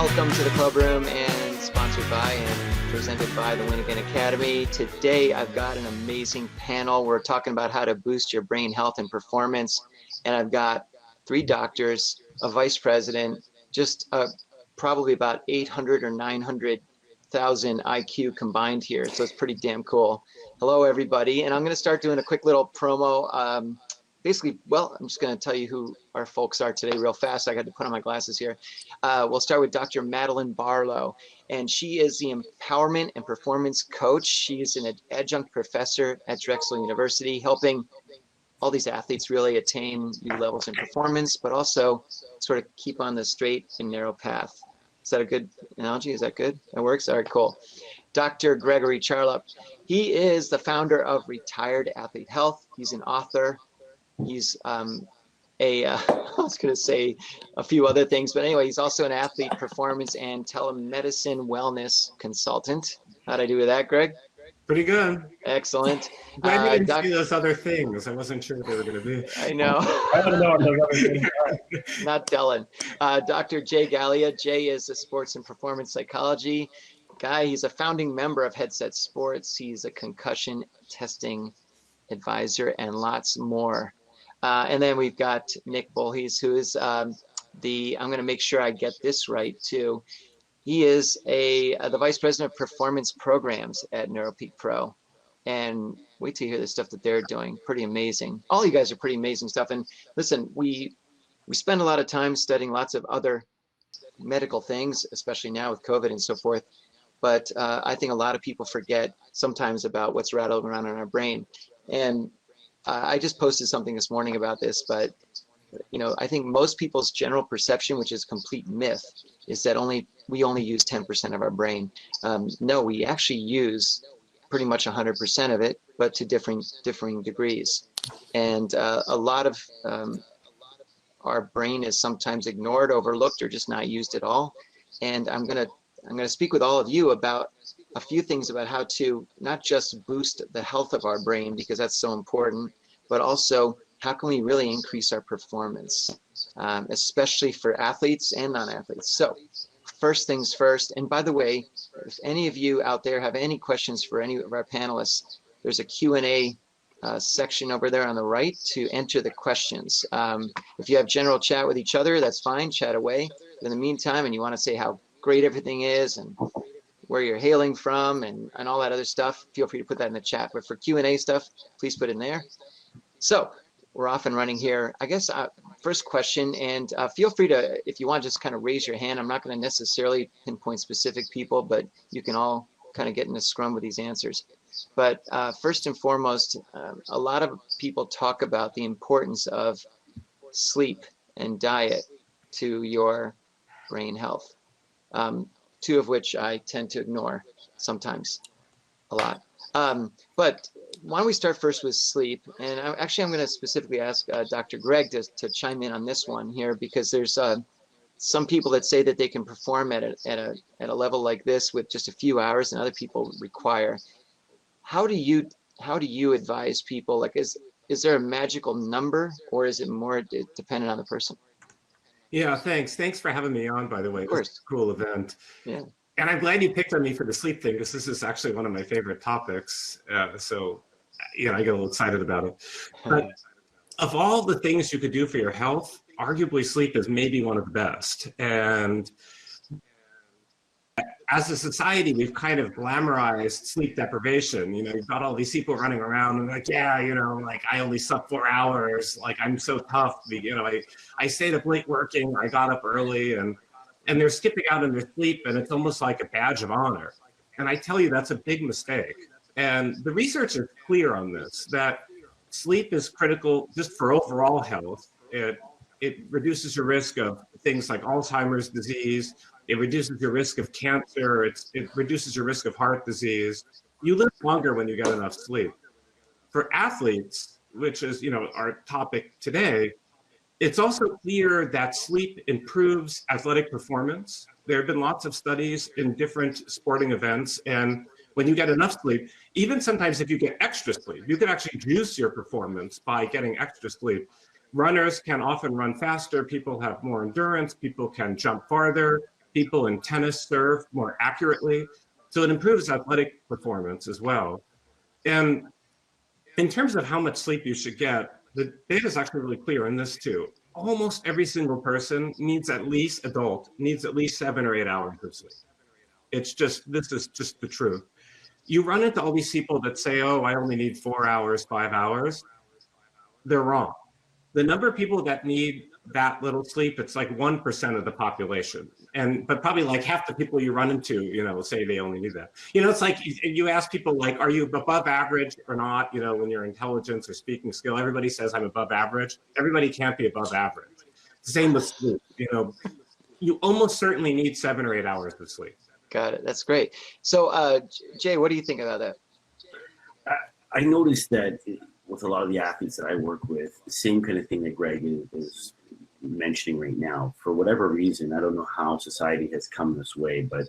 Welcome to the Clubroom, and sponsored by and presented by the Win Again Academy. Today I've got an amazing panel. We're talking about how to boost your brain health and performance, and I've got 3 doctors, a vice president, just probably about 800 or 900,000 IQ combined here, so it's pretty damn cool. Hello everybody, and I'm going to start doing a quick little promo. Basically, well, I'm just going to tell you who our folks are today real fast. I got to put on my glasses here. We'll start with Dr. Madeline Barlow, and she is the Empowerment and Performance Coach. She is an adjunct professor at Drexel University, helping all these athletes really attain new levels in performance, but also sort of keep on the straight and narrow path. Is that a good analogy? Is that good? That works? All right, cool. Dr. Gregory Charlop, he is the founder of Retired Athlete Health. He's an author. He's I was going to say a few other things, but anyway, he's also an athlete performance and telemedicine wellness consultant. How'd I do with that, Greg? Pretty good. Excellent. Glad you didn't see those other things. I wasn't sure they were going to be. I know. I don't know what those other things are. Not telling. Dr. Galea. Jay is a sports and performance psychology guy. He's a founding member of Headset Sports. He's a concussion testing advisor and lots more. And then we've got Nick Bolhuis, who is I'm going to make sure I get this right too. He is the Vice President of Performance Programs at Neuropeak Pro. And wait till you hear the stuff that they're doing. Pretty amazing. All you guys are pretty amazing stuff. And listen, we spend a lot of time studying lots of other medical things, especially now with COVID and so forth. But I think a lot of people forget sometimes about what's rattling around in our brain. And I just posted something this morning about this, but I think most people's general perception, which is complete myth, is that we only use 10% of our brain. No, we actually use pretty much 100% of it, but to differing degrees. And a lot of our brain is sometimes ignored, overlooked, or just not used at all. And I'm gonna speak with all of you about a few things about how to not just boost the health of our brain, because that's so important, but also how can we really increase our performance, especially for athletes and non-athletes. So first things first, and by the way, if any of you out there have any questions for any of our panelists, there's a Q&A section over there on the right to enter the questions. If you have general chat with each other, that's fine, chat away. But in the meantime, and you want to say how great everything is and where you're hailing from and all that other stuff, feel free to put that in the chat. But for Q&A stuff, please put it in there. So we're off and running here. I guess first question, and feel free to, if you want, just kind of raise your hand. I'm not going to necessarily pinpoint specific people, but you can all kind of get in a scrum with these answers. But first and foremost, a lot of people talk about the importance of sleep and diet to your brain health. 2 of which I tend to ignore sometimes, a lot. But why don't we start first with sleep? And I'm going to specifically ask Dr. Greg to chime in on this one here, because there's some people that say that they can perform at a level like this with just a few hours, and other people require. How do you advise people? Like, is there a magical number, or is it more dependent on the person? Yeah, thanks. Thanks for having me on, by the way. Of course. This is a cool event. Yeah. And I'm glad you picked on me for the sleep thing, because this is actually one of my favorite topics. So, I get a little excited about it. But of all the things you could do for your health, arguably sleep is maybe one of the best. And as a society, we've kind of glamorized sleep deprivation. You've got all these people running around and like, yeah, like I only slept 4 hours. Like I'm so tough. I stayed up late working. I got up early, and they're skipping out on their sleep, and it's almost like a badge of honor. And I tell you, that's a big mistake. And the research is clear on this, that sleep is critical just for overall health. It reduces your risk of things like Alzheimer's disease. It reduces your risk of cancer. It reduces your risk of heart disease. You live longer when you get enough sleep. For athletes, which is our topic today, it's also clear that sleep improves athletic performance. There have been lots of studies in different sporting events, and when you get enough sleep, even sometimes if you get extra sleep, you can actually juice your performance by getting extra sleep. Runners can often run faster, people have more endurance, people can jump farther. people in tennis serve more accurately. So it improves athletic performance as well. And in terms of how much sleep you should get, the data is actually really clear in this too. Almost every single person needs at least 7 or 8 hours of sleep. This is just the truth. You run into all these people that say, oh, I only need 4 hours, 5 hours. They're wrong. The number of people that need that little sleep, it's like 1% of the population. But probably like half the people you run into, say they only need that. It's like you ask people like, are you above average or not? When your intelligence or speaking skill, everybody says I'm above average. Everybody can't be above average. Same with sleep. You almost certainly need 7 or 8 hours of sleep. Got it. That's great. So, Jay, what do you think about that? I noticed that with a lot of the athletes that I work with, the same kind of thing that Greg is mentioning right now. For whatever reason, I don't know how society has come this way, but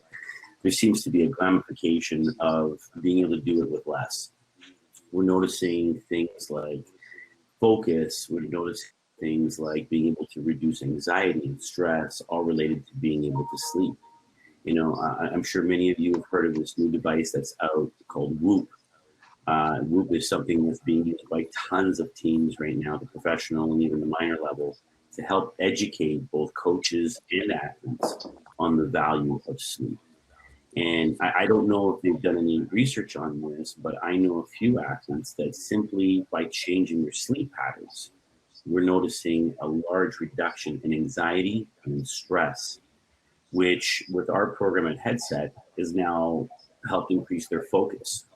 there seems to be a gamification of being able to do it with less. We're noticing things like focus. We're noticing things like being able to reduce anxiety and stress, all related to being able to sleep. I'm sure many of you have heard of this new device that's out called Whoop. Whoop is something that's being used by tons of teams right now, the professional and even the minor level, to help educate both coaches and athletes on the value of sleep. And I don't know if they've done any research on this, but I know a few athletes that simply by changing their sleep patterns, we're noticing a large reduction in anxiety and stress, which with our program at Headset is now helped increase their focus.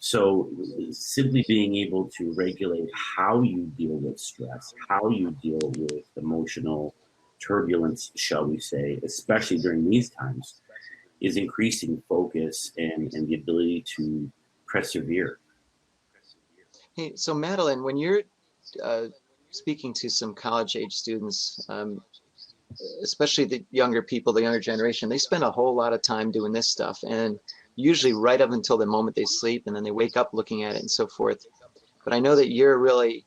So simply being able to regulate how you deal with stress, how you deal with emotional turbulence, shall we say, especially during these times, is increasing focus and the ability to persevere. Hey, so Madeline, when you're speaking to some college-age students, especially the younger people, the younger generation, they spend a whole lot of time doing this stuff, and usually right up until the moment they sleep, and then they wake up looking at it and so forth. But I know that you're really,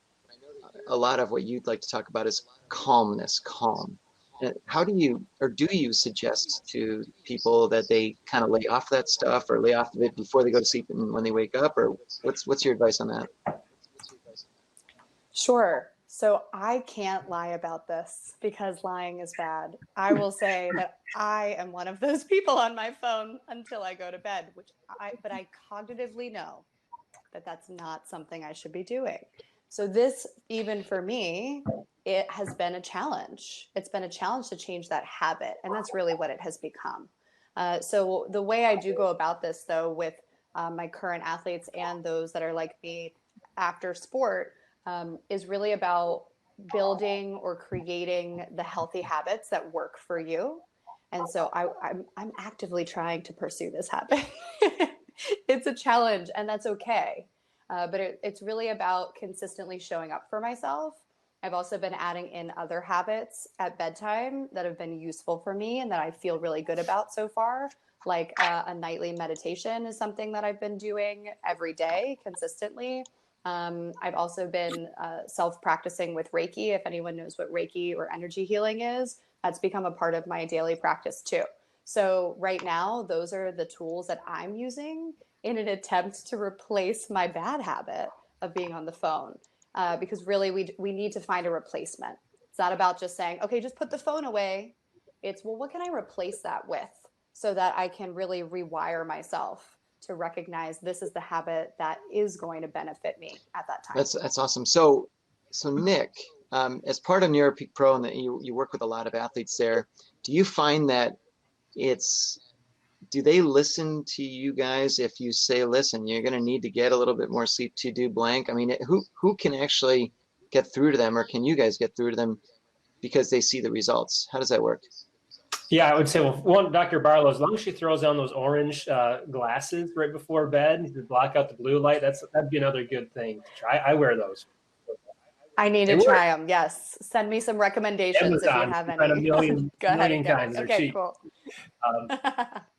a lot of what you'd like to talk about is calmness, calm. How do you suggest to people that they kind of lay off that stuff or lay off of it before they go to sleep and when they wake up, or what's your advice on that? Sure. So I can't lie about this because lying is bad. I will say that I am one of those people on my phone until I go to bed, but I cognitively know that that's not something I should be doing. So this, even for me, it has been a challenge. It's been a challenge to change that habit, and that's really what it has become. So the way I do go about this, though, with my current athletes and those that are like me after sport, is really about building or creating the healthy habits that work for you. And so I'm actively trying to pursue this habit. It's a challenge, and that's okay. But it's really about consistently showing up for myself. I've also been adding in other habits at bedtime that have been useful for me and that I feel really good about so far. Like a nightly meditation is something that I've been doing every day consistently. I've also been self-practicing with Reiki. If anyone knows what Reiki or energy healing is, that's become a part of my daily practice too. So right now, those are the tools that I'm using in an attempt to replace my bad habit of being on the phone. Because really we need to find a replacement. It's not about just saying, okay, just put the phone away. It's, well, what can I replace that with so that I can really rewire myself to recognize this is the habit that is going to benefit me at that time. That's awesome. So Nick, as part of Neuropeak Pro, and that you work with a lot of athletes there, do you find that do they listen to you guys if you say, listen, you're going to need to get a little bit more sleep to do blank? I mean, who can actually get through to them, or can you guys get through to them because they see the results? How does that work? Yeah, I would say, well, one, Dr. Barlow, as long as she throws on those orange glasses right before bed to block out the blue light, that'd be another good thing to try. I wear those. I need to try them. Yes. Send me some recommendations if you have any. A million times. Okay, cheap. Cool.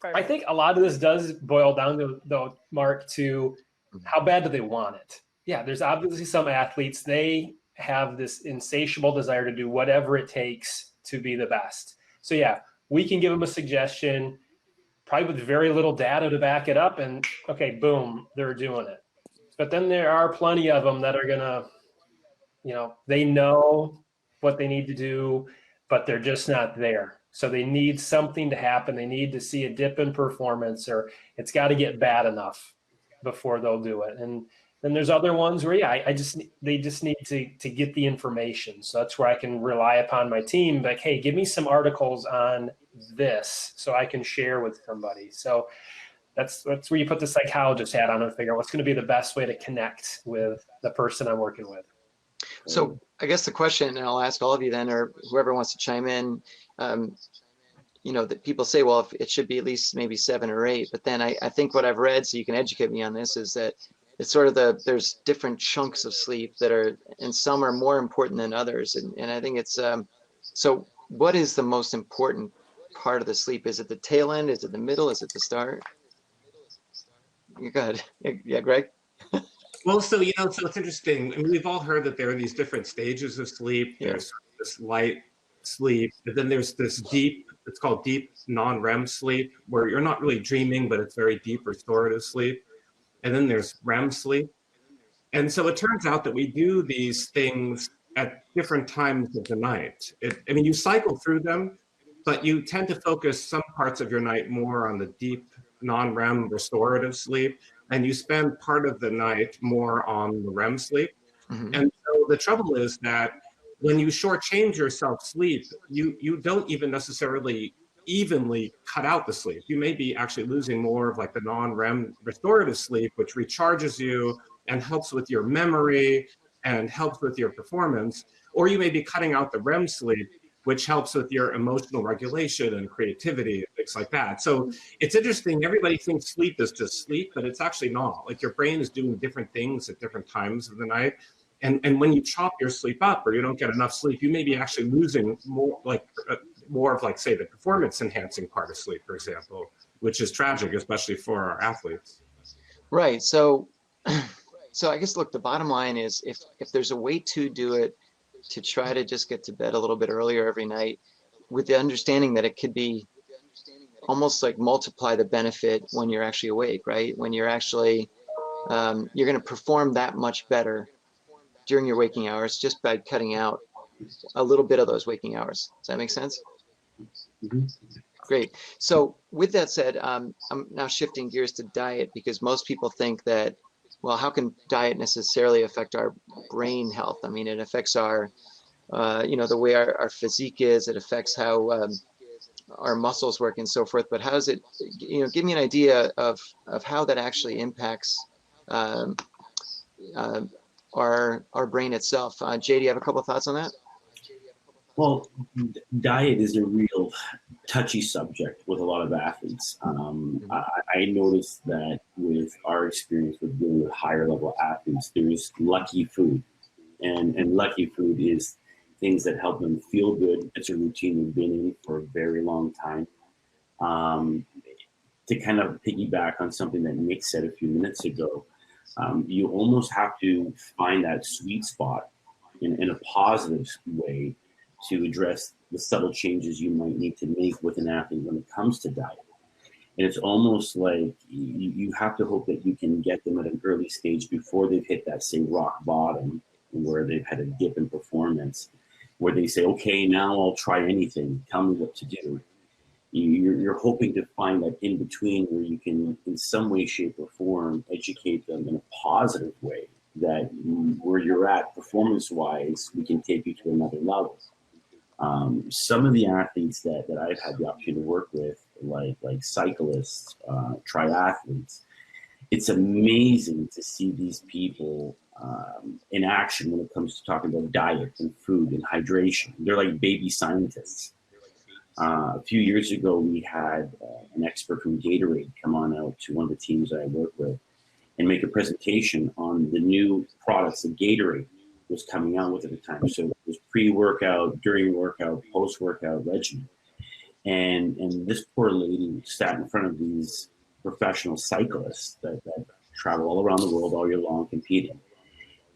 I think a lot of this does boil down to, though, Mark, to how bad do they want it? Yeah, there's obviously some athletes, they have this insatiable desire to do whatever it takes to be the best. So yeah, we can give them a suggestion, probably with very little data to back it up, and okay, boom, they're doing it. But then there are plenty of them that are gonna, they know what they need to do, but they're just not there. So they need something to happen. They need to see a dip in performance, or it's got to get bad enough before they'll do it. And then there's other ones where, they just need to get the information. So that's where I can rely upon my team. Like, hey, give me some articles on this so I can share with somebody. So that's where you put the psychologist hat on and figure out what's going to be the best way to connect with the person I'm working with. So I guess the question, and I'll ask all of you then, or whoever wants to chime in, that people say, well, if it should be at least maybe 7 or 8, but then I think what I've read, so you can educate me on this, is that it's sort of there's different chunks of sleep that are, and some are more important than others. And I think it's, so what is the most important part of the sleep? Is it the tail end? Is it the middle? Is it the start? Go ahead. Yeah, Greg? Well, so it's interesting. I mean, we've all heard that there are these different stages of sleep. Yeah. There's this light sleep, but then there's this deep, it's called deep non-REM sleep, where you're not really dreaming, but it's very deep restorative sleep. And then there's REM sleep. And so it turns out that we do these things at different times of the night. You cycle through them, but you tend to focus some parts of your night more on the deep non-REM restorative sleep, and you spend part of the night more on the REM sleep. Mm-hmm. And so the trouble is that when you shortchange yourself sleep, you don't even necessarily evenly cut out the sleep. You may be actually losing more of like the non-REM restorative sleep, which recharges you and helps with your memory and helps with your performance, or you may be cutting out the REM sleep, which helps with your emotional regulation and creativity and things like that. So it's interesting. Everybody thinks sleep is just sleep, but it's actually not. Like, your brain is doing different things at different times of the night. And when you chop your sleep up, or you don't get enough sleep, you may be actually losing more of, like, say, the performance enhancing part of sleep, for example, which is tragic, especially for our athletes. Right. So I guess, look, the bottom line is, if there's a way to do it, to try to just get to bed a little bit earlier every night, with the understanding that it could be almost like multiply the benefit when you're actually awake, right? When you're actually, you're going to perform that much better during your waking hours just by cutting out a little bit of those waking hours. Does that make sense? Mm-hmm. Great. So with that said, I'm now shifting gears to diet, because most people think that, well, how can diet necessarily affect our brain health? I mean, it affects our, the way our physique is. It affects how our muscles work and so forth. But how does it, give me an idea of how that actually impacts our brain itself. Jay, do you have a couple of thoughts on that? Well, diet is a real touchy subject with a lot of athletes. I noticed that with our experience with dealing with higher level athletes, there's lucky food. And lucky food is things that help them feel good. It's a routine we've been in for a very long time. To kind of piggyback on something that Nick said a few minutes ago, you almost have to find that sweet spot in a positive way to address the subtle changes you might need to make with an athlete when it comes to diet. And it's almost like you have to hope that you can get them at an early stage before they've hit that, say, rock bottom, where they've had a dip in performance, where they say, okay, now I'll try anything, tell me what to do. You're hoping to find that in between where you can, in some way, shape, or form, educate them in a positive way, that where you're at performance-wise, we can take you to another level. Some of the athletes that I've had the opportunity to work with, like cyclists, triathletes, it's amazing to see these people in action when it comes to talking about diet and food and hydration. They're like baby scientists. A few years ago, we had an expert from Gatorade come on out to one of the teams I work with and make a presentation on the new products that Gatorade was coming out with at the time. So it was pre-workout, during workout, post-workout regimen. And this poor lady sat in front of these professional cyclists that travel all around the world all year long competing.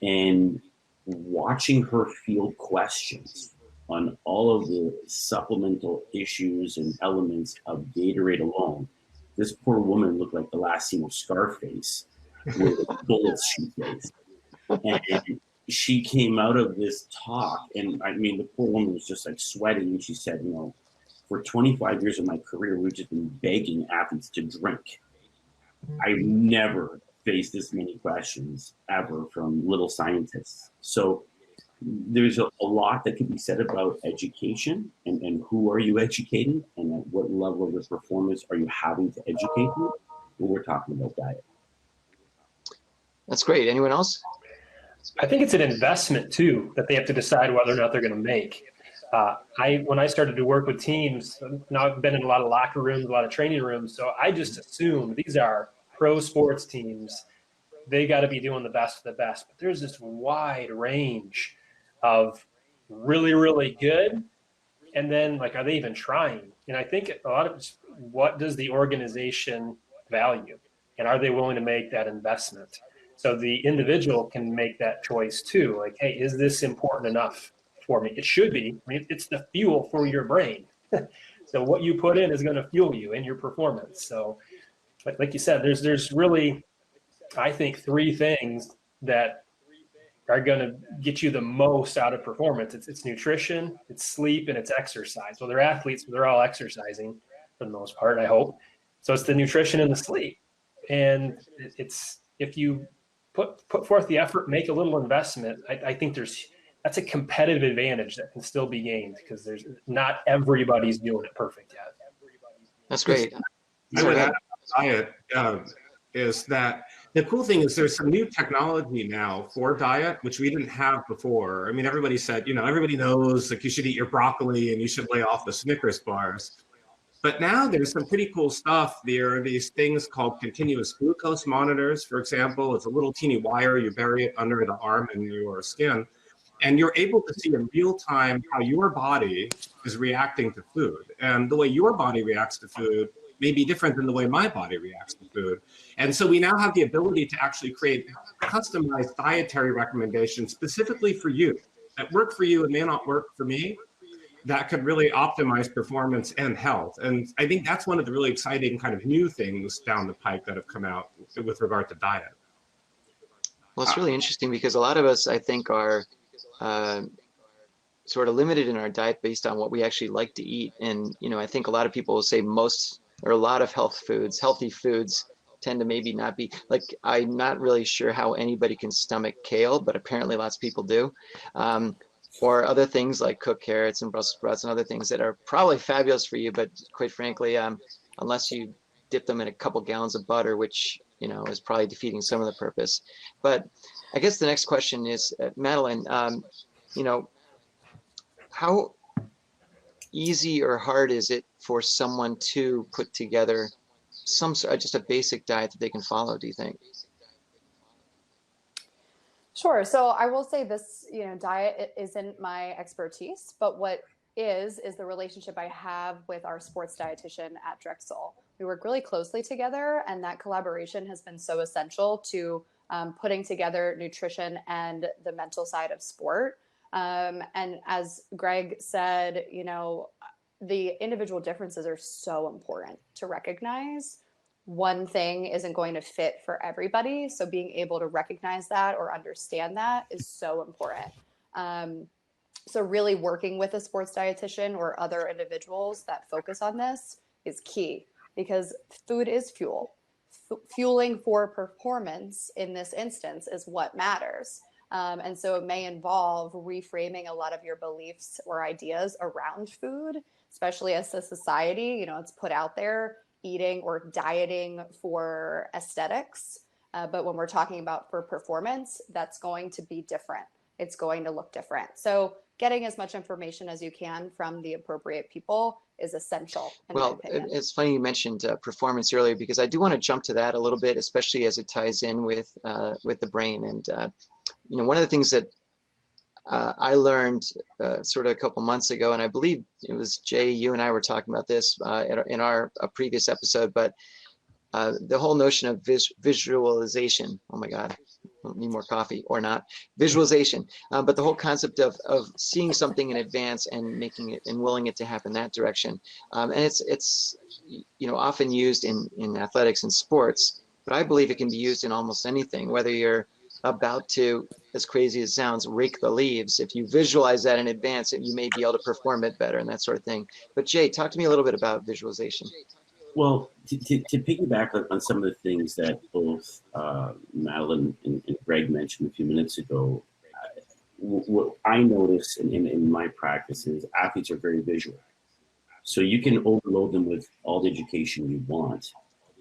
And watching her field questions on all of the supplemental issues and elements of Gatorade alone, this poor woman looked like the last scene of Scarface with bullets she faced. And she came out of this talk, and I mean, the poor woman was just like sweating. And she said, you know, for 25 years of my career, we've just been begging athletes to drink. I've never faced this many questions ever from little scientists. So there's a lot that can be said about education and who are you educating and at what level of the performance are you having to educate them when we're talking about diet. That's great. Anyone else? I think it's an investment too that they have to decide whether or not they're going to make. When I started to work with teams, now I've been in a lot of locker rooms, a lot of training rooms, so I just assume these are pro sports teams. They got to be doing the best of the best. But there's this wide range of really, really good, and then like, are they even trying? And I think a lot of it's, what does the organization value, and are they willing to make that investment? So the individual can make that choice too. Like, hey, is this important enough for me? It should be. I mean, it's the fuel for your brain. So what you put in is going to fuel you in your performance. So like you said, there's really, I think, three things that are going to get you the most out of performance. It's nutrition, it's sleep, and it's exercise. Well, they're athletes, but they're all exercising for the most part, I hope. So it's the nutrition and the sleep. And it's, if you put forth the effort, make a little investment, I think that's a competitive advantage that can still be gained, because there's not everybody's doing it perfect yet. That's great. I would add diet is that the cool thing is there's some new technology now for diet, which we didn't have before. I mean, everybody said, you know, everybody knows like you should eat your broccoli and you should lay off the Snickers bars. But now there's some pretty cool stuff. There are these things called continuous glucose monitors, for example. It's a little teeny wire, you bury it under the arm and your skin, and you're able to see in real time how your body is reacting to food. And the way your body reacts to food may be different than the way my body reacts to food. And so we now have the ability to actually create customized dietary recommendations specifically for you that work for you and may not work for me, that could really optimize performance and health. And I think that's one of the really exciting kind of new things down the pike that have come out with regard to diet. Well, it's really interesting because a lot of us, I think, are sort of limited in our diet based on what we actually like to eat. And, you know, I think a lot of people will say most or a lot of healthy foods tend to maybe not be, like, I'm not really sure how anybody can stomach kale, but apparently lots of people do. Or other things like cooked carrots and Brussels sprouts and other things that are probably fabulous for you, but quite frankly, unless you dip them in a couple gallons of butter, which, you know, is probably defeating some of the purpose. But I guess the next question is, Madeline, you know, how easy or hard is it for someone to put together some just a basic diet that they can follow, do you think? Sure. So I will say this, you know, diet isn't my expertise, but what is the relationship I have with our sports dietitian at Drexel. We work really closely together, and that collaboration has been so essential to putting together nutrition and the mental side of sport. And as Greg said, you know, the individual differences are so important to recognize. One thing isn't going to fit for everybody. So being able to recognize that or understand that is so important. So really working with a sports dietitian or other individuals that focus on this is key, because food is fuel. Fueling for performance in this instance is what matters. And so it may involve reframing a lot of your beliefs or ideas around food, especially as a society, you know, it's put out there, eating or dieting for aesthetics. But when we're talking about for performance, that's going to be different. It's going to look different. So getting as much information as you can from the appropriate people is essential. Well, it's funny you mentioned performance earlier, because I do want to jump to that a little bit, especially as it ties in with the brain. And, you know, one of the things that I learned sort of a couple months ago, and I believe it was Jay, you and I were talking about this in our previous episode, but the whole notion of visualization. Oh my God, need more coffee or not, visualization. But the whole concept of seeing something in advance and making it and willing it to happen that direction. And it's often used in athletics and sports, but I believe it can be used in almost anything, whether you're about to, as crazy as it sounds, rake the leaves. If you visualize that in advance, you may be able to perform it better and that sort of thing. But Jay, talk to me a little bit about visualization. Well, to piggyback on some of the things that both Madeline and Greg mentioned a few minutes ago, what I notice in my practice is athletes are very visual. So you can overload them with all the education you want,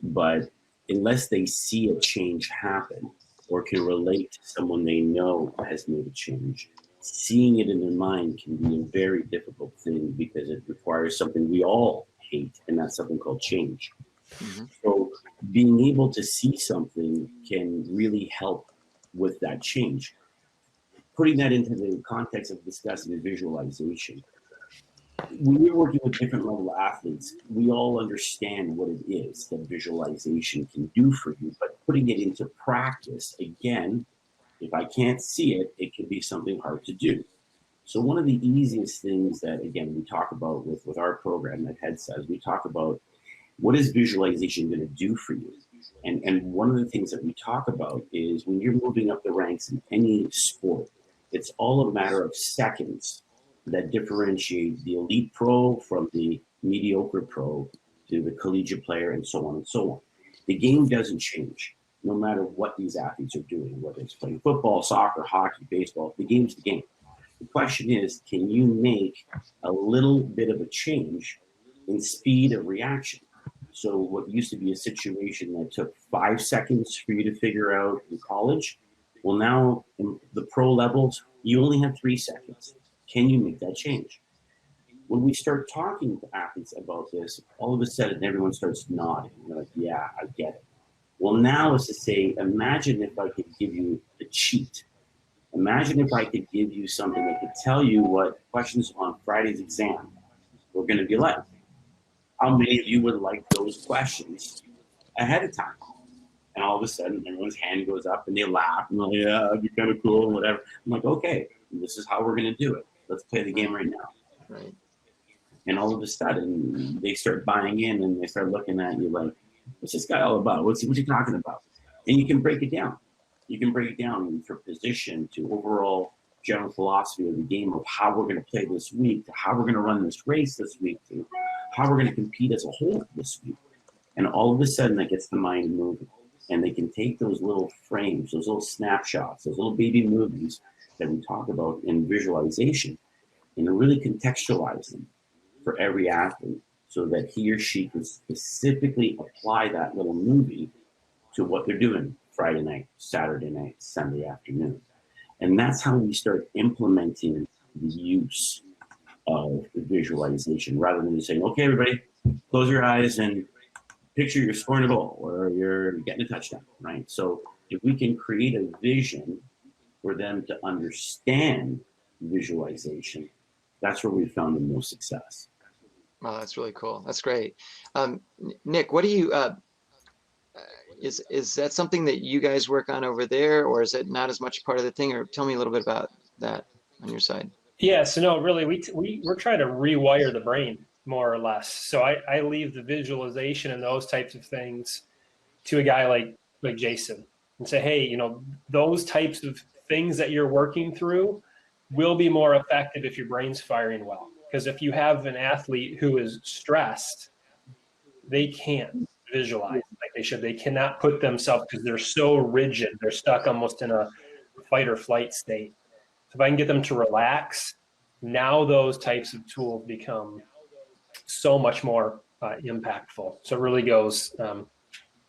but unless they see a change happen or can relate to someone they know has made a change, seeing it in their mind can be a very difficult thing because it requires something we all hate, and that's something called change. Mm-hmm. So being able to see something can really help with that change. Putting that into the context of discussing visualization, when you're working with different level athletes, we all understand what it is that visualization can do for you, but putting it into practice, again, if I can't see it, it can be something hard to do. So one of the easiest things that, again, we talk about with our program at Headset, we talk about what is visualization going to do for you? And one of the things that we talk about is when you're moving up the ranks in any sport, it's all a matter of seconds that differentiate the elite pro from the mediocre pro to the collegiate player and so on and so on. The game doesn't change no matter what these athletes are doing, whether it's playing football, soccer, hockey, baseball, the game's the game. The question is, can you make a little bit of a change in speed of reaction? So what used to be a situation that took 5 seconds for you to figure out in college, well, now in the pro levels, you only have 3 seconds. Can you make that change? When we start talking to athletes about this, all of a sudden everyone starts nodding. They're like, yeah, I get it. Well, now is to say, imagine if I could give you a cheat. Imagine if I could give you something that could tell you what questions on Friday's exam were going to be like. How many of you would like those questions ahead of time? And all of a sudden, everyone's hand goes up and they laugh. And they're like, yeah, that'd be kind of cool, whatever. I'm like, okay, this is how we're going to do it. Let's play the game right now. Right. And all of a sudden, they start buying in and they start looking at you like, what's this guy all about? What's he talking about? And you can break it down. You can break it down from position to overall general philosophy of the game of how we're going to play this week, to how we're going to run this race this week, to how we're going to compete as a whole this week. And all of a sudden, that gets the mind moving. And they can take those little frames, those little snapshots, those little baby movies that we talk about in visualization, and really contextualize them for every athlete so that he or she can specifically apply that little movie to what they're doing Friday night, Saturday night, Sunday afternoon. And that's how we start implementing the use of visualization rather than just saying, okay, everybody, close your eyes and picture you're scoring a goal or you're getting a touchdown, right? So if we can create a vision for them to understand visualization, that's where we found the most success. Wow, that's really cool. That's great. Nick, what do you, is that something that you guys work on over there, or is it not as much part of the thing? Or tell me a little bit about that on your side. Yeah, so no, really, we're trying to rewire the brain more or less. So I leave the visualization and those types of things to a guy like Jason and say, hey, those types of things that you're working through will be more effective if your brain's firing well. Because if you have an athlete who is stressed, they can't visualize like they should. They cannot put themselves, because they're so rigid. They're stuck almost in a fight or flight state. So if I can get them to relax, now those types of tools become so much more impactful. So it really goes,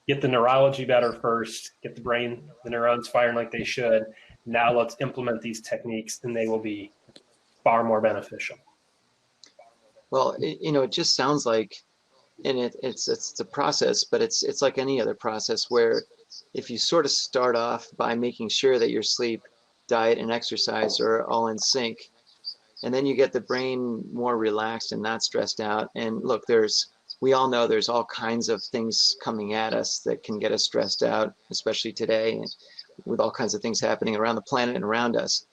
get the neurology better first, get the brain, the neurons firing like they should. Now let's implement these techniques and they will be far more beneficial. Well, it just sounds like, and it's a process, but it's like any other process where if you sort of start off by making sure that your sleep, diet, and exercise are all in sync, and then you get the brain more relaxed and not stressed out. And look, we all know there's all kinds of things coming at us that can get us stressed out, especially today. with all kinds of things happening around the planet and around us.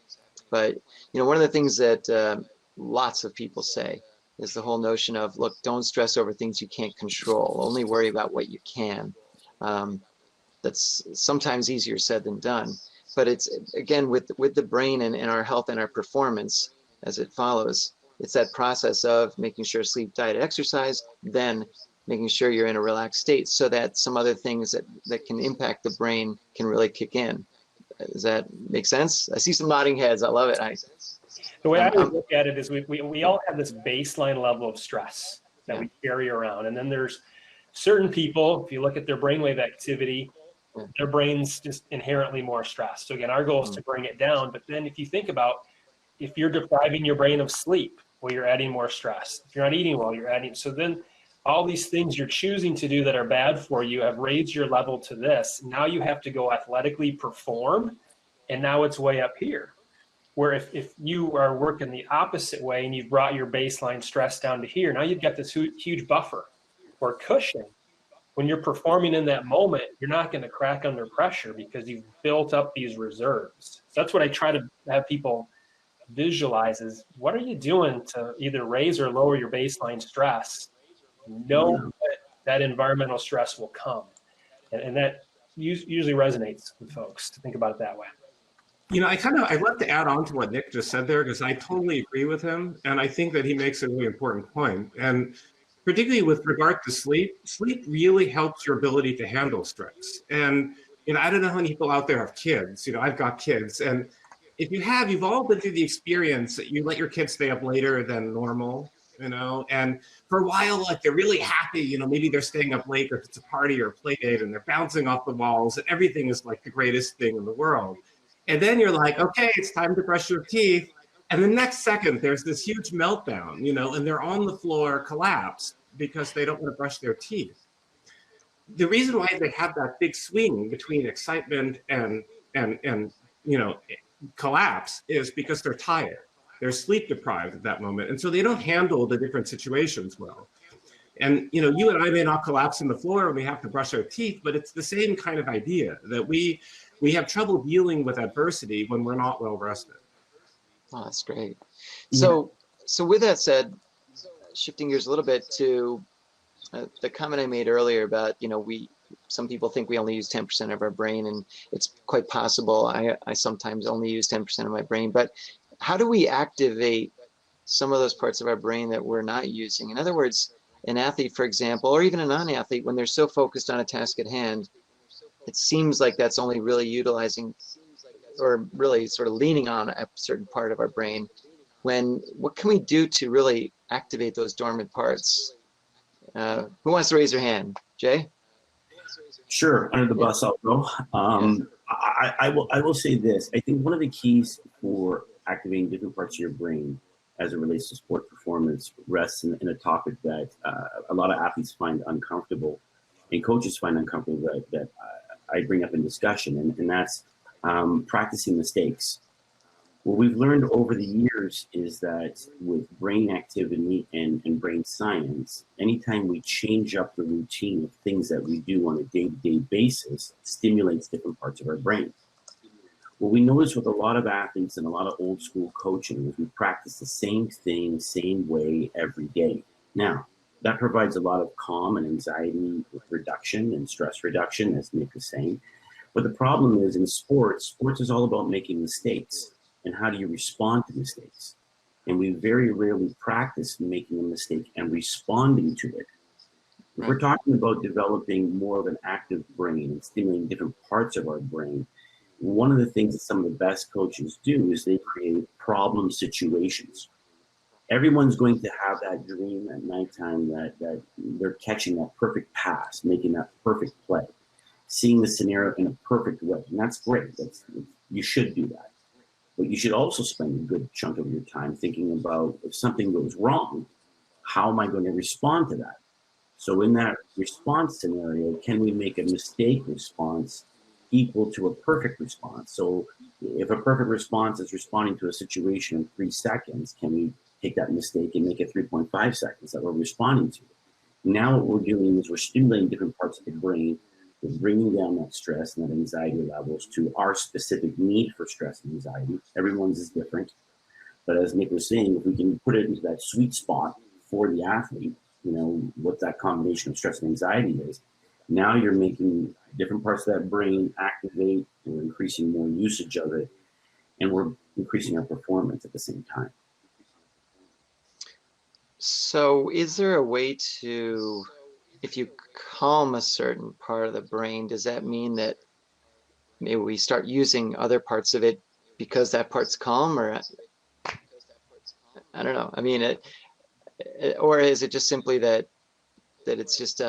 But, one of the things that lots of people say is the whole notion of, look, don't stress over things you can't control. Only worry about what you can. That's sometimes easier said than done. But it's, again, with the brain and our health and our performance as it follows, it's that process of making sure sleep, diet, exercise, then making sure you're in a relaxed state so that some other things that can impact the brain can really kick in. Does that make sense? I see some nodding heads. I love it. The way I would look at it is we all have this baseline level of stress that we carry around. And then there's certain people, if you look at their brainwave activity, their brain's just inherently more stressed. So again, our goal is to bring it down. But then if you think about, if you're depriving your brain of sleep, well, you're adding more stress. If you're not eating well, you're adding. So then all these things you're choosing to do that are bad for you have raised your level to this. Now you have to go athletically perform, and now it's way up here. Where if you are working the opposite way and you've brought your baseline stress down to here, now you've got this huge buffer or cushion. When you're performing in that moment, you're not going to crack under pressure because you've built up these reserves. So that's what I try to have people visualize is, what are you doing to either raise or lower your baseline stress? Know that environmental stress will come. And that usually resonates with folks to think about it that way. I'd love to add on to what Nick just said there, because I totally agree with him. And I think that he makes a really important point. And particularly with regard to sleep really helps your ability to handle stress. And, I don't know how many people out there have kids. I've got kids. And if you've all been through the experience that you let your kids stay up later than normal, and for a while, like, they're really happy, maybe they're staying up late or if it's a party or a play date and they're bouncing off the walls and everything is like the greatest thing in the world. And then you're like, okay, it's time to brush your teeth. And the next second, there's this huge meltdown, and they're on the floor collapsed because they don't want to brush their teeth. The reason why they have that big swing between excitement and collapse is because they're tired. They're sleep deprived at that moment. And so they don't handle the different situations well. And, you and I may not collapse on the floor when we have to brush our teeth, but it's the same kind of idea that we have trouble dealing with adversity when we're not well rested. Oh, that's great. So with that said, shifting gears a little bit to the comment I made earlier about, some people think we only use 10% of our brain, and it's quite possible I sometimes only use 10% of my brain. But how do we activate some of those parts of our brain that we're not using? In other words, an athlete, for example, or even a non-athlete, when they're so focused on a task at hand, it seems like that's only really utilizing or really sort of leaning on a certain part of our brain. What can we do to really activate those dormant parts? Who wants to raise their hand? Jay? Sure, under the bus I'll go. I will say this. I think one of the keys for activating different parts of your brain as it relates to sport performance rests in a topic that a lot of athletes find uncomfortable and coaches find uncomfortable that I bring up in discussion, and that's practicing mistakes. What we've learned over the years is that with brain activity and brain science, anytime we change up the routine of things that we do on a day-to-day basis, it stimulates different parts of our brain. What we notice with a lot of athletes and a lot of old school coaching is we practice the same thing, same way every day. Now, that provides a lot of calm and anxiety reduction and stress reduction, as Nick is saying. But the problem is in sports is all about making mistakes. And how do you respond to mistakes? And we very rarely practice making a mistake and responding to it. If we're talking about developing more of an active brain and stimulating different parts of our brain, one of the things that some of the best coaches do is they create problem situations. Everyone's going to have that dream at nighttime that they're catching that perfect pass, making that perfect play, seeing the scenario in a perfect way. And that's great. You should do that. But you should also spend a good chunk of your time thinking about if something goes wrong, how am I going to respond to that? So in that response scenario, can we make a mistake response equal to a perfect response? So if a perfect response is responding to a situation in 3 seconds, can we take that mistake and make it 3.5 seconds that we're responding to? Now what we're doing is we're stimulating different parts of the brain We're bringing down that stress and that anxiety levels to our specific need for stress and anxiety. Everyone's is different. But as Nick was saying, if we can put it into that sweet spot for the athlete, you know, what that combination of stress and anxiety is, now you're making different parts of that brain activate, and we're increasing more usage of it, and we're increasing our performance at the same time. So is there a way to, if you calm a certain part of the brain, does that mean that maybe we start using other parts of it because that part's calm? Or I don't know. I mean, or is it just simply that it's just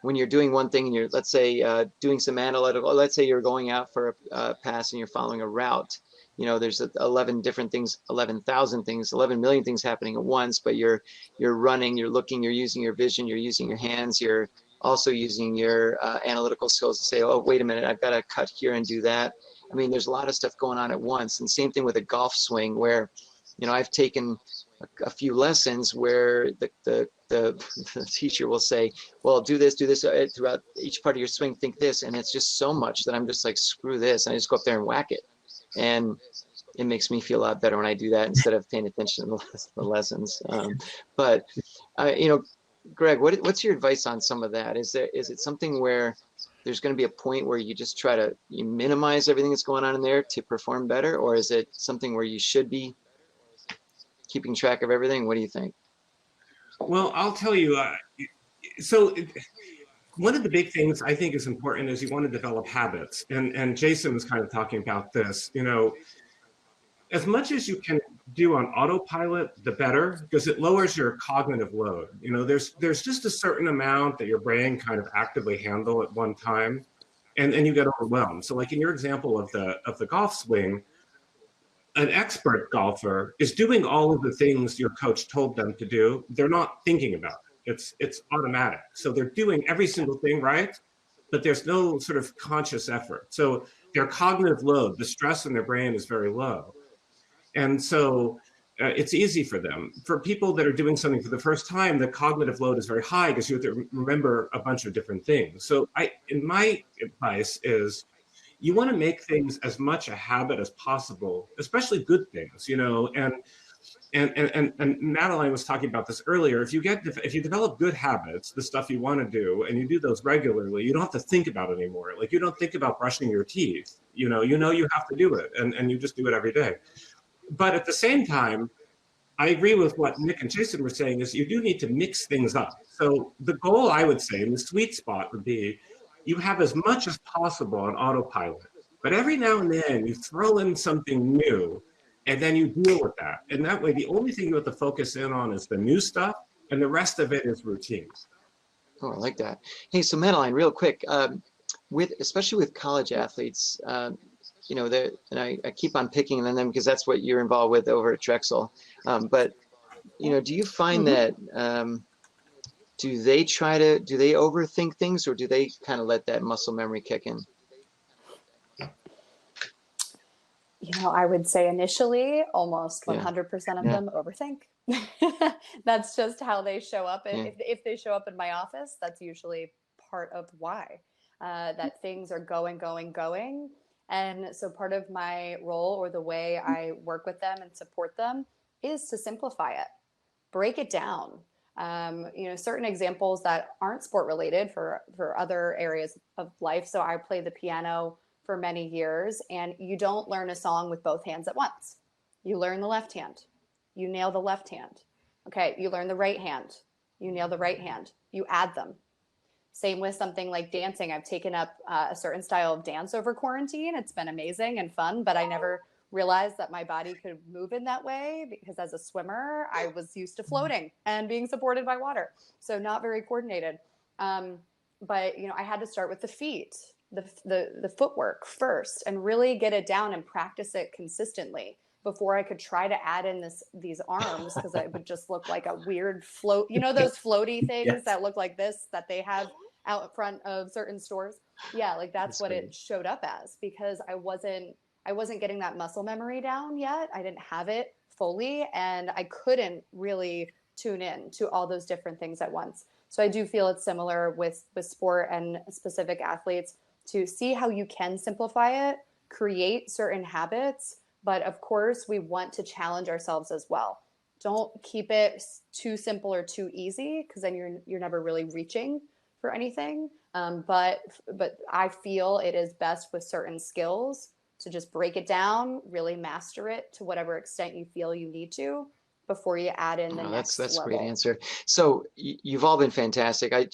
when you're doing one thing and you're, let's say, doing some analytical, let's say you're going out for a pass and you're following a route, you know, there's 11 different things, 11,000 things, 11 million things happening at once, but you're running, you're looking, you're using your vision, you're using your hands, you're also using your analytical skills to say, oh, wait a minute, I've got to cut here and do that. I mean, there's a lot of stuff going on at once. And same thing with a golf swing where, you know, I've taken a few lessons where the teacher will say, well, do this throughout each part of your swing, think this. And it's just so much that I'm just like, screw this. And I just go up there and whack it. And it makes me feel a lot better when I do that instead of paying attention to the lessons. But, you know, Greg, what's your advice on some of that? Is it something where there's going to be a point where you just try to minimize everything that's going on in there to perform better? Or is it something where you should be keeping track of everything? What do you think? Well, I'll tell you, one of the big things I think is important is you want to develop habits. And Jason was kind of talking about this, you know, as much as you can do on autopilot, the better, because it lowers your cognitive load. You know, there's just a certain amount that your brain kind of actively handle at one time, and you get overwhelmed. So like in your example of the golf swing, an expert golfer is doing all of the things your coach told them to do. They're not thinking about it. It's automatic. So they're doing every single thing right, but there's no sort of conscious effort. So their cognitive load, the stress in their brain is very low. And so it's easy for them. For people that are doing something for the first time, the cognitive load is very high because you have to remember a bunch of different things. So my advice is, you want to make things as much a habit as possible, especially good things, you know, and Madeline was talking about this earlier. If you develop good habits, the stuff you want to do, and you do those regularly, you don't have to think about it anymore. Like you don't think about brushing your teeth, you know you have to do it, and you just do it every day. But at the same time, I agree with what Nick and Jason were saying, is you do need to mix things up. So the goal, I would say, and the sweet spot would be, you have as much as possible on autopilot, but every now and then you throw in something new and then you deal with that. And that way, the only thing you have to focus in on is the new stuff, and the rest of it is routine. Oh, I like that. Hey, so Madeline, real quick, especially with college athletes, you know, and I keep on picking on them because that's what you're involved with over at Drexel. But, you know, do you find that, do they overthink things, or do they kind of let that muscle memory kick in? You know, I would say initially almost 100% of them overthink. That's just how they show up. If they show up in my office, that's usually part of why, that things are going. And so part of my role, or the way I work with them and support them, is to simplify it, break it down. You know, certain examples that aren't sport related for other areas of life. So I played the piano for many years, and you don't learn a song with both hands at once. You learn the left hand, you nail the left hand. Okay, you learn the right hand, you nail the right hand, you add them. Same with something like dancing. I've taken up a certain style of dance over quarantine. It's been amazing and fun, but I never realized that my body could move in that way, because as a swimmer, I was used to floating and being supported by water. So not very coordinated. But, you know, I had to start with the feet, the footwork first, and really get it down and practice it consistently before I could try to add in these arms, because it would just look like a weird float. You know, those floaty things that look like this that they have out in front of certain stores? Yeah, like that's what it showed up as, because I wasn't getting that muscle memory down yet. I didn't have it fully, and I couldn't really tune in to all those different things at once. So I do feel it's similar with sport and specific athletes, to see how you can simplify it, create certain habits. But of course, we want to challenge ourselves as well. Don't keep it too simple or too easy, because then you're never really reaching for anything. But I feel it is best with certain skills to just break it down, really master it to whatever extent you feel you need to before you add in the next that's a level. great answer. So you've all been fantastic. I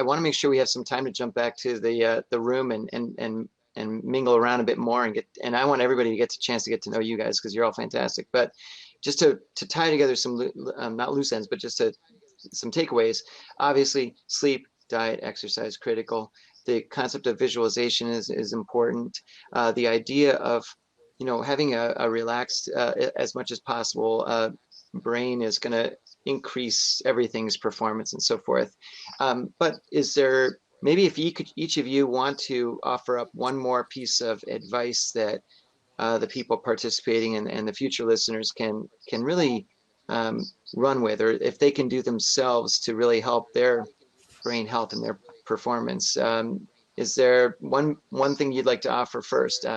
want to make sure we have some time to jump back to the room and mingle around a bit more and I want everybody to get a chance to get to know you guys, because you're all fantastic. But just to tie together some not loose ends, but just some takeaways. Obviously, sleep, diet, exercise, critical. The concept of visualization is important. The idea of having a relaxed as much as possible brain is going to increase everything's performance and so forth. But is there, maybe if each of you want to offer up one more piece of advice that the people participating and the future listeners can really run with, or if they can do themselves to really help their brain health and their performance. Is there one thing you'd like to offer first?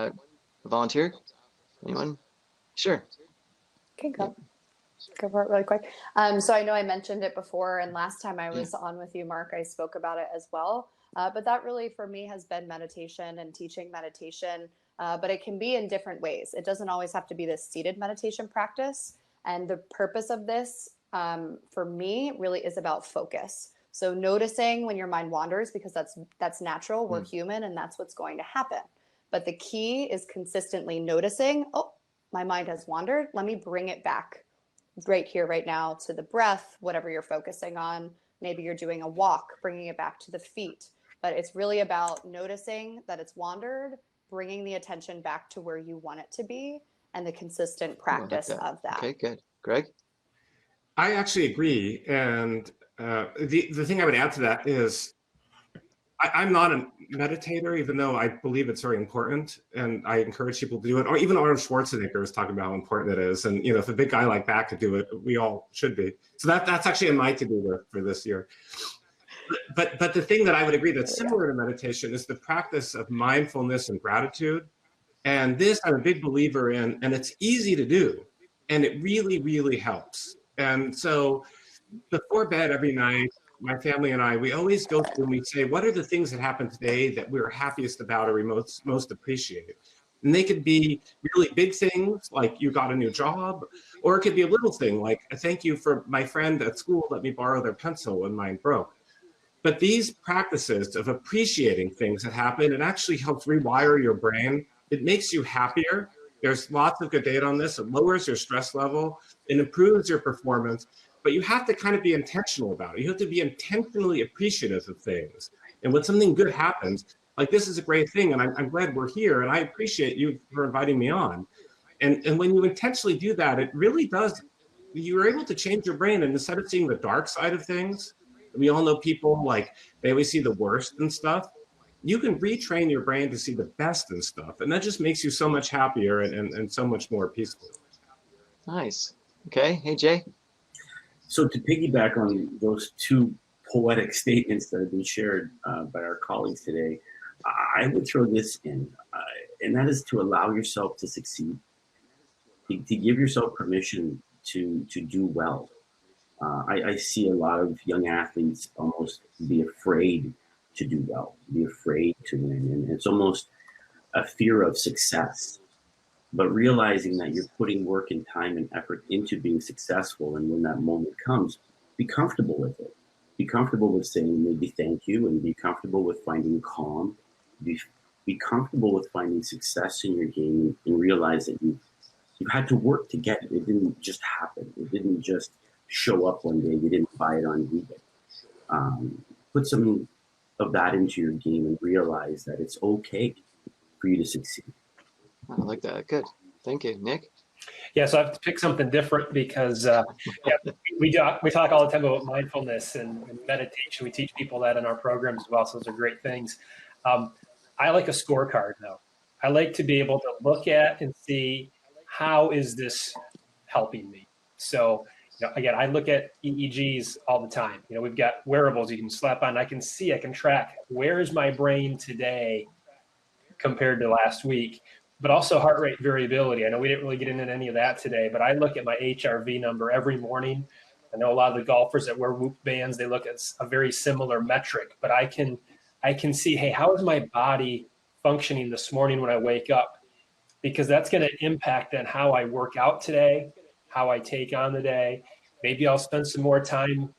Volunteer? Anyone? Sure. Okay, go for it really quick. So I know I mentioned it before, and last time I was on with you, Mark, I spoke about it as well. But that really, for me, has been meditation and teaching meditation. But it can be in different ways. It doesn't always have to be this seated meditation practice. And the purpose of this, for me, really is about focus. So noticing when your mind wanders, because that's natural. We're human, and that's what's going to happen. But the key is consistently noticing, oh, my mind has wandered. Let me bring it back right here, right now, to the breath, whatever you're focusing on. Maybe you're doing a walk, bringing it back to the feet. But it's really about noticing that it's wandered, bringing the attention back to where you want it to be, and the consistent practice of that. Okay, good. Greg? I actually agree. And the thing I would add to that is I'm not a meditator, even though I believe it's very important, and I encourage people to do it. Or even Arnold Schwarzenegger is talking about how important it is. And if a big guy like that could do it, we all should be. So that's actually in my to-do list for this year. But the thing that I would agree that's similar to meditation is the practice of mindfulness and gratitude. And this I'm a big believer in, and it's easy to do, and it really, really helps. And so before bed every night, my family and I, we always go through and we say, what are the things that happened today that we were happiest about or we most appreciate? And they could be really big things, like you got a new job, or it could be a little thing, like thank you for my friend at school let me borrow their pencil when mine broke. But these practices of appreciating things that happen, it actually helps rewire your brain. It makes you happier. There's lots of good data on this. It lowers your stress level. It improves your performance. But you have to kind of be intentional about it. You have to be intentionally appreciative of things. And when something good happens, like this is a great thing, and I'm glad we're here, and I appreciate you for inviting me on. And when you intentionally do that, it really does, you're able to change your brain. And instead of seeing the dark side of things, we all know people, like, they always see the worst in stuff. You can retrain your brain to see the best in stuff. And that just makes you so much happier and so much more peaceful. Nice. Okay. Hey, Jay. So to piggyback on those two poetic statements that have been shared by our colleagues today, I would throw this in, and that is to allow yourself to succeed, to give yourself permission to do well. I see a lot of young athletes almost be afraid to do well, be afraid to win. And it's almost a fear of success, but realizing that you're putting work and time and effort into being successful. And when that moment comes, be comfortable with it. Be comfortable with saying maybe thank you, and be comfortable with finding calm. Be comfortable with finding success in your game, and realize that you had to work to get it. It didn't just happen. It didn't just show up one day. You didn't buy it on eBay. Put some of that into your game and realize that it's okay for you to succeed. I like that. Good. Thank you. Nick? Yeah, so I have to pick something different because we talk all the time about mindfulness and meditation. We teach people that in our programs as well, so those are great things. I like a scorecard, though. I like to be able to look at and see, how is this helping me? So Again, I look at EEGs all the time. We've got wearables you can slap on. I can track where is my brain today compared to last week, but also heart rate variability. I know we didn't really get into any of that today, but I look at my HRV number every morning. I know a lot of the golfers that wear Whoop bands, they look at a very similar metric, but I can see, hey, how is my body functioning this morning when I wake up? Because that's going to impact on how I work out today, how I take on the day. Maybe I'll spend some more time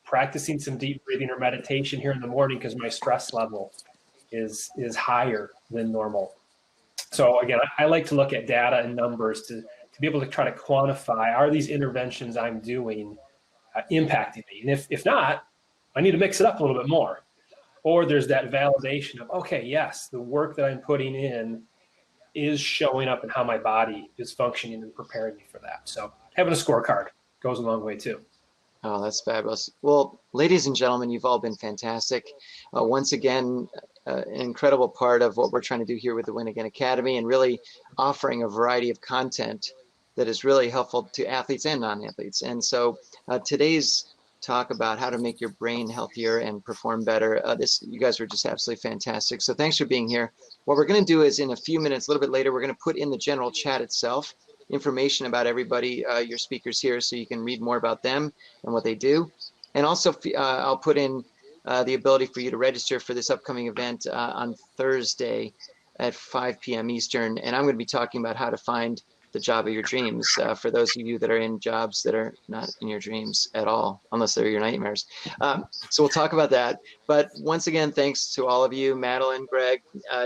practicing some deep breathing or meditation here in the morning because my stress level is higher than normal. So again, I like to look at data and numbers to be able to try to quantify, are these interventions I'm doing impacting me? And if not, I need to mix it up a little bit more. Or there's that validation of, okay, yes, the work that I'm putting in is showing up in how my body is functioning and preparing me for that. So having a scorecard goes a long way too. Oh, that's fabulous. Well, ladies and gentlemen, you've all been fantastic. Once again, an incredible part of what we're trying to do here with the Win Again Academy, and really offering a variety of content that is really helpful to athletes and non-athletes. And so today's talk about how to make your brain healthier and perform better, you guys were just absolutely fantastic. So thanks for being here. What we're going to do is in a few minutes, a little bit later, we're going to put in the general chat itself information about everybody, your speakers here, so you can read more about them and what they do. And also I'll put in the ability for you to register for this upcoming event on Thursday at 5 p.m. Eastern. And I'm going to be talking about how to find the job of your dreams for those of you that are in jobs that are not in your dreams at all, unless they're your nightmares. So we'll talk about that. But once again, thanks to all of you, Madeline, Greg,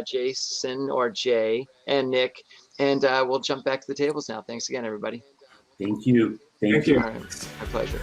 Jason or Jay, and Nick. And we'll jump back to the tables now. Thanks again, everybody. Thank you. Thank you. All right, my pleasure.